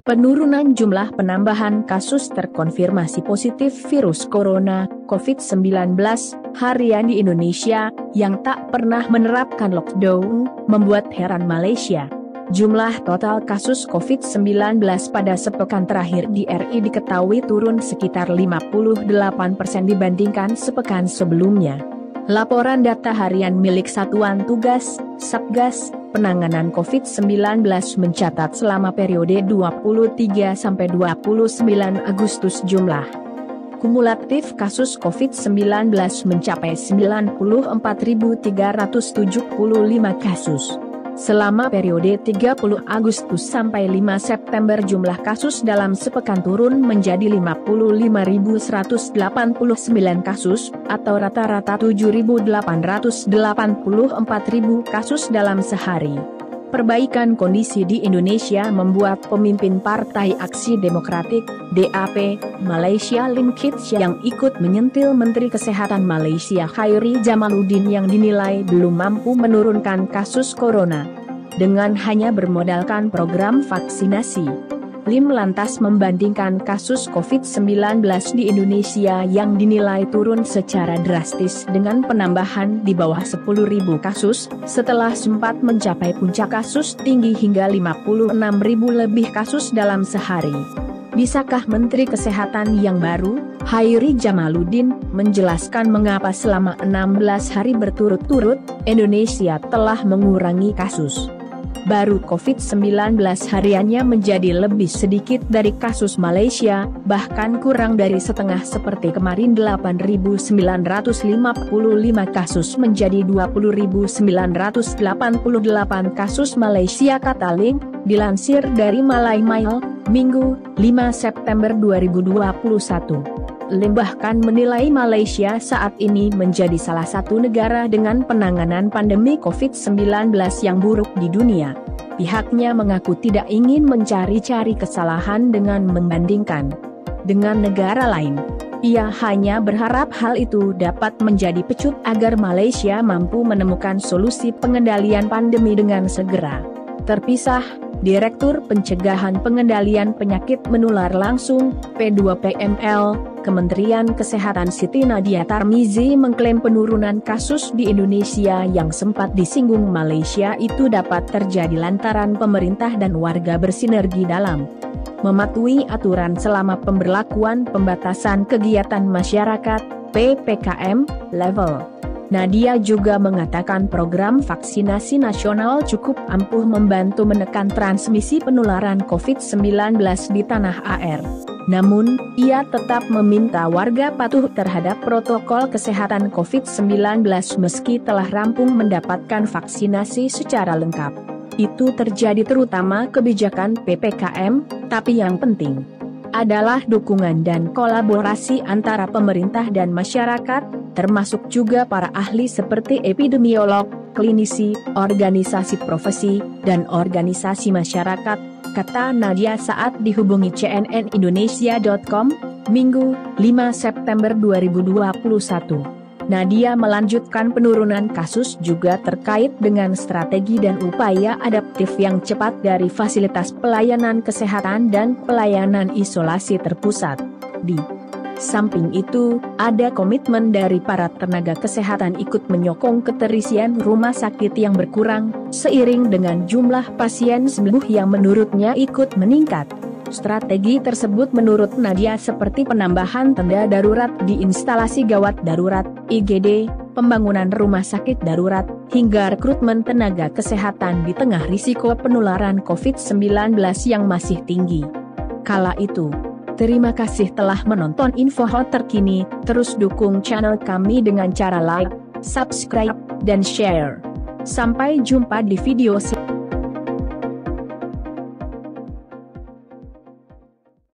Penurunan jumlah penambahan kasus terkonfirmasi positif virus corona, COVID-19, harian di Indonesia, yang tak pernah menerapkan lockdown, membuat heran Malaysia. Jumlah total kasus COVID-19 pada sepekan terakhir di RI diketahui turun sekitar 58% dibandingkan sepekan sebelumnya. Laporan data harian milik Satuan Tugas, Satgas, Penanganan COVID-19 mencatat selama periode 23–29 Agustus jumlah kumulatif kasus COVID-19 mencapai 94.375 kasus. Selama periode 30 Agustus sampai 5 September jumlah kasus dalam sepekan turun menjadi 55.189 kasus, atau rata-rata 7.884.000 kasus dalam sehari. Perbaikan kondisi di Indonesia membuat pemimpin Partai Aksi Demokratik, DAP, Malaysia Lim Kit Siang yang ikut menyentil Menteri Kesehatan Malaysia Khairi Jamaluddin yang dinilai belum mampu menurunkan kasus corona. Dengan hanya bermodalkan program vaksinasi, Lim lantas membandingkan kasus COVID-19 di Indonesia yang dinilai turun secara drastis dengan penambahan di bawah 10.000 kasus, setelah sempat mencapai puncak kasus tinggi hingga 56.000 lebih kasus dalam sehari. Bisakah Menteri Kesehatan yang baru, Khairi Jamaluddin, menjelaskan mengapa selama 16 hari berturut-turut, Indonesia telah mengurangi kasus baru COVID-19 hariannya menjadi lebih sedikit dari kasus Malaysia, bahkan kurang dari setengah seperti kemarin 8.955 kasus menjadi 20.988 kasus Malaysia, kata Lim, dilansir dari Malay Mail, Minggu, 5 September 2021. Lim bahkan menilai Malaysia saat ini menjadi salah satu negara dengan penanganan pandemi COVID-19 yang buruk di dunia. Pihaknya mengaku tidak ingin mencari-cari kesalahan dengan membandingkan dengan negara lain. Ia hanya berharap hal itu dapat menjadi pecut agar Malaysia mampu menemukan solusi pengendalian pandemi dengan segera. Terpisah, Direktur Pencegahan Pengendalian Penyakit Menular Langsung, P2PML, Kementerian Kesehatan Siti Nadia Tarmizi mengklaim penurunan kasus di Indonesia yang sempat disinggung Malaysia itu dapat terjadi lantaran pemerintah dan warga bersinergi dalam mematuhi aturan selama pemberlakuan pembatasan kegiatan masyarakat, PPKM, level. Nadia juga mengatakan program vaksinasi nasional cukup ampuh membantu menekan transmisi penularan COVID-19 di tanah air. Namun, ia tetap meminta warga patuh terhadap protokol kesehatan COVID-19 meski telah rampung mendapatkan vaksinasi secara lengkap. Itu terjadi terutama kebijakan PPKM, tapi yang penting adalah dukungan dan kolaborasi antara pemerintah dan masyarakat, termasuk juga para ahli seperti epidemiolog, klinisi, organisasi profesi, dan organisasi masyarakat, kata Nadia saat dihubungi cnnindonesia.com, Minggu, 5 September 2021. Nadia melanjutkan penurunan kasus juga terkait dengan strategi dan upaya adaptif yang cepat dari fasilitas pelayanan kesehatan dan pelayanan isolasi terpusat. Di samping itu, ada komitmen dari para tenaga kesehatan ikut menyokong keterisian rumah sakit yang berkurang, seiring dengan jumlah pasien sembuh yang menurutnya ikut meningkat. Strategi tersebut menurut Nadia seperti penambahan tenda darurat di instalasi gawat darurat, IGD, pembangunan rumah sakit darurat, hingga rekrutmen tenaga kesehatan di tengah risiko penularan COVID-19 yang masih tinggi. Kala itu, terima kasih telah menonton info hot terkini, terus dukung channel kami dengan cara like, subscribe, dan share. Sampai jumpa di video selanjutnya.